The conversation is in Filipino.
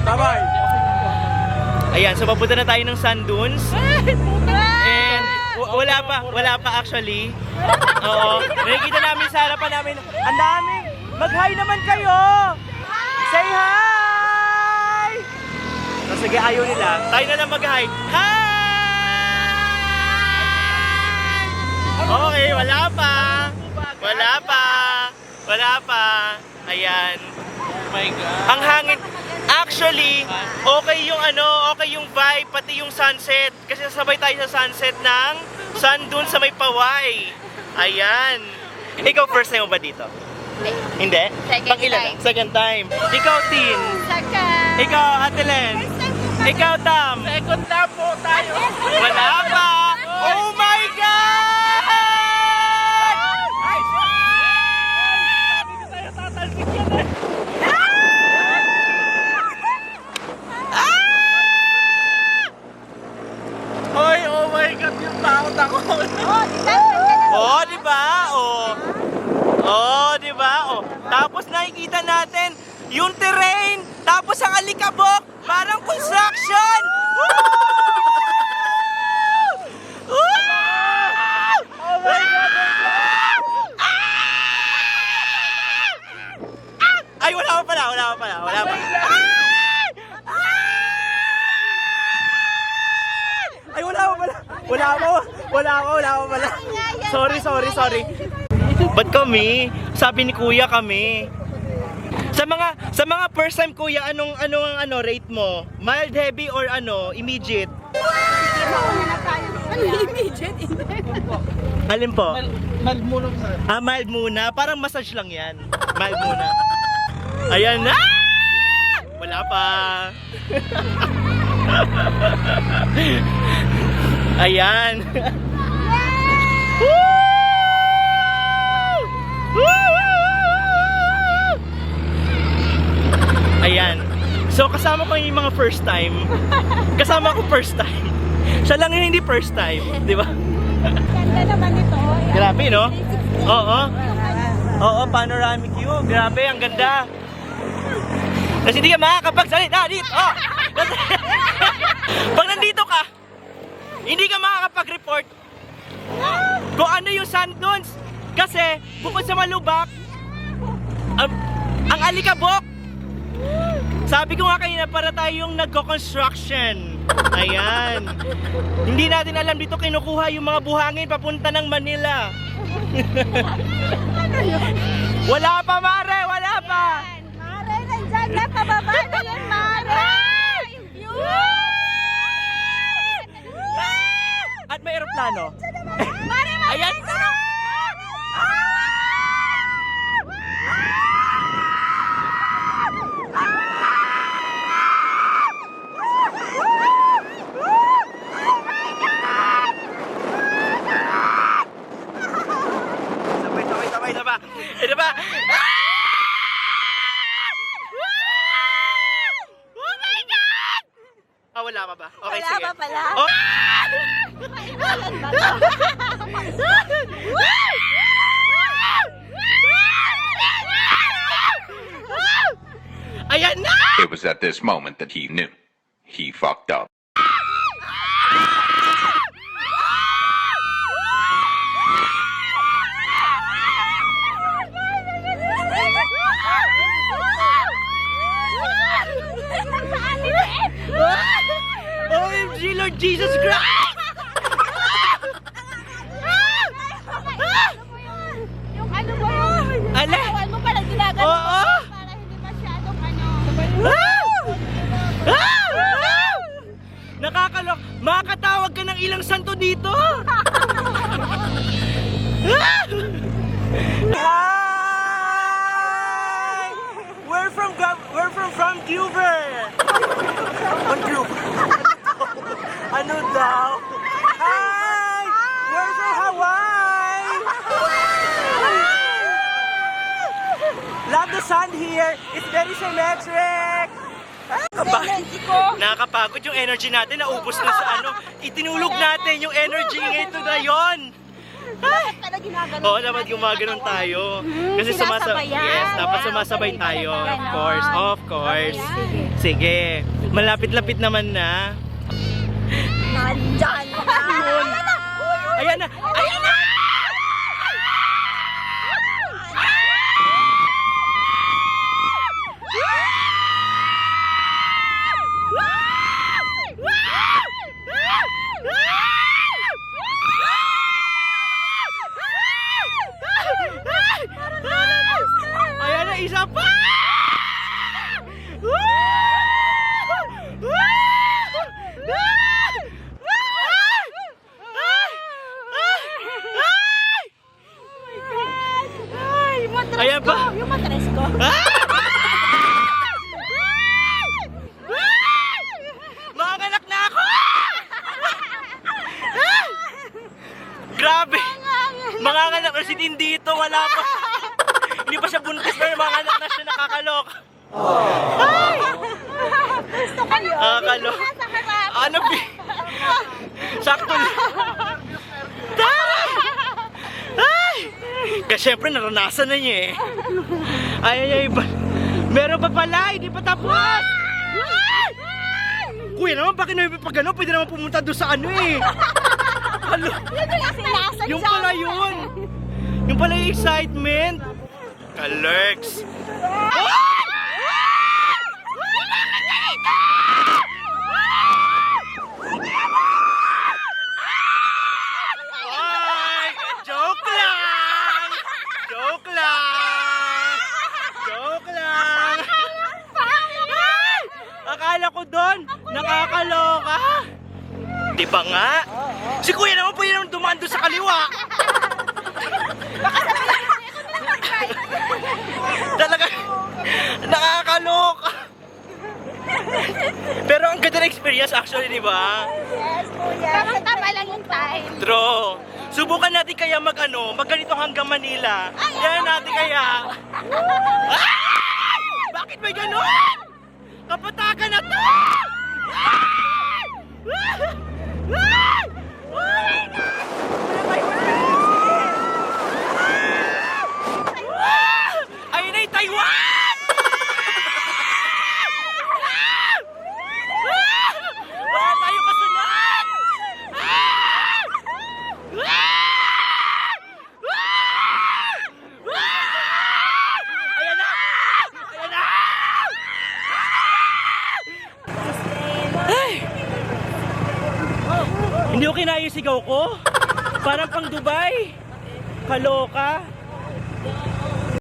Bye-bye! Ayan, so papunta na tayo ng sand dunes. And wala pa actually. Oo. Nakikita namin sa harapan namin. Ang dami! Mag-hi naman kayo! Say hi! So, sige, ayaw nila. Tayo na lang mag-hi. Hi! Okay, wala pa. Wala pa. Ayan. Oh my God. Ang hangin. Actually, okay yung vibe, pati yung sunset. Kasi sabay tayo sa sunset ng sun dun sa may Paway. Ayan. Ikaw first time mo ba dito? Hindi? Pang-ilan? Second time. Ikaw, Tin. Second. Ikaw, Ate Len. Ikaw, Tam. Second na po tayo. Wala pa. Oh my God! Ay, sabi ko sa'yo, tatalsik yan eh. Hoy, oh my God, yung takot ako. Oh, di ba? Oh, di ba? Oh. Tapos nakikita natin yung terrain, tapos ang alikabok, parang construction. Woo! Woo! Oh my God. Ay, wala pa pala. Ay, wala pa pala. Sorry. Ba't kami? Sabi ni Kuya kami. Sa mga first time Kuya, anong rate mo? Mild, heavy or immediate? Immediate? Alin po? Mild muna sa Mild muna. Parang massage lang yan. Mild muna. Ayan na! Wala pa. Ayan. Woo! Ayan. So kasama ko yung mga first time. Kasama ko first time. Siya lang yung hindi first time, di ba? Ganda naman ito. Grabe, no? Oo, panoramic view. Grabe, ang ganda. Kasi hindi ka makakapagsalita dito. Oh! Pag nandito ka, hindi ka makakapag-report kung ano yung sand dunes. Kasi bukod sa malubak, ang alikabok. Sabi ko nga kanina, para tayong nagko-construction. Ayan. Hindi natin alam dito kinukuha yung mga buhangin papunta ng Manila. Wala pa, Mare! Wala pa! Mare, nandyan na. Pababa na yan, Mare. At may eroplano. Mare, Ayan! Sabay. Ito ba? Oh my God! Wala pa ba? Okay, Wala sige. pa pala. Oh! Ayan na! It was at this moment that he knew. He fucked up. OMG, Lord Jesus Christ! Yung ano ba yun? Ala! Awan mo pala ginagano Oo! para hindi masyadong ano. Nakakalok! Makakatawag ka ng ilang santo dito! Hi! We're from Vancouver! Vancouver? Ano daw? Hi! We're from Hawaii! Love the sun here! It's very symmetric! Nakakapagod yung energy natin, naubos na sa ano. Itinulog natin yung energy ito na yon. Dapat pala ginaganon. Oo, dapat gumaganon tayo. Kasi Sinasabayan. yes, dapat sumasabay tayo. Of course, of course. Sige, malapit-lapit naman na. Nandyan na. Ayan na! Ayan na! Ayan na, isa pa! Ayan pa! Yung matres ko. Manganak na ako! Grabe! Manganganak na si Tindito, wala pa. Hindi pa siya buntis pero manganak na siya, nakakalok. Gusto ko yun. Nakakalok. Nasa harap. Ano bi? Sakto lang. Ay! Kasi syempre naranasan na niya eh. Ay, meron pa pala, hindi pa tapos. Kuya naman, bakit naman pag ano, pwede naman pumunta doon sa ano eh. Ano? Yung pala yun. Yung pala yung excitement. Kalerks. Ay! Joke lang! Joke lang! Joke lang! Akala ko doon, nakakaloka. Di ba nga? Si kuya naman pwede naman dumaan doon sa kaliwa. Talaga, nakakaloka. Pero ang ganda ng experience actually, di ba? Yes, kuya. Tama lang yung time. True. Subukan natin kaya magganito hanggang Manila. Yan natin kaya. Ah! Bakit may ganon? Kapatakan na to! Ayun na yung Taiwan! Wala tayo kasunod! Ayan na! Ayan na! Ay! Hindi ko kinaya yung sigaw ko. Parang pang Dubai. Kaloka.